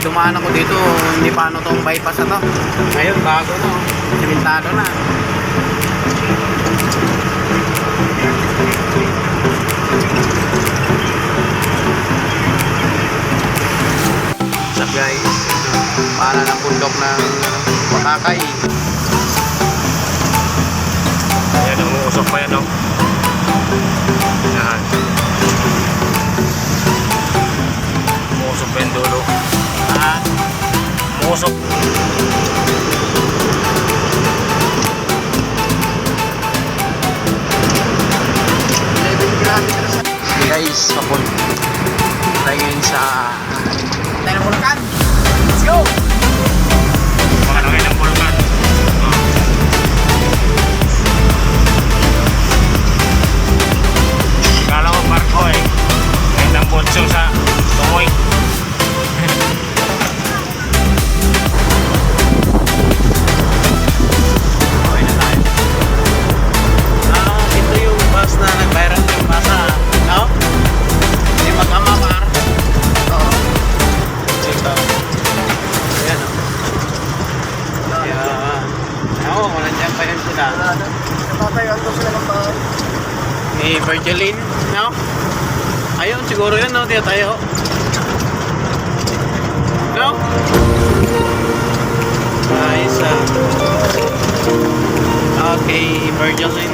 dumaan ako dito, hindi pa ano tong bypass na to. Ngayon, bago na. Simentado na. What's up guys? Para ng bundok ng Watakay. Ayan, umuusok pa yan, no? Yan. Umuusok pa yung dulo. Ha? Umuusok. Guys, kapon. Tayo ngayon sa tayo ng Bulacan. Let's go! Makalangay ng Bulacan. Kala ko barko eh. Ngayon ang botso sa tumoy. Okay na tayo. Ito yung bus na nag-viral yung basa. No? Hindi mag-amamar. Oo. Ito. Ayan o. Ayan. Oo, kung nandiyan pa yun sila. Natatayuan ko sila ng bahay. Ni Virgilin, no? Ayun, siguro yun, no? Diya tayo. No? Nice. Okay, Virgilin.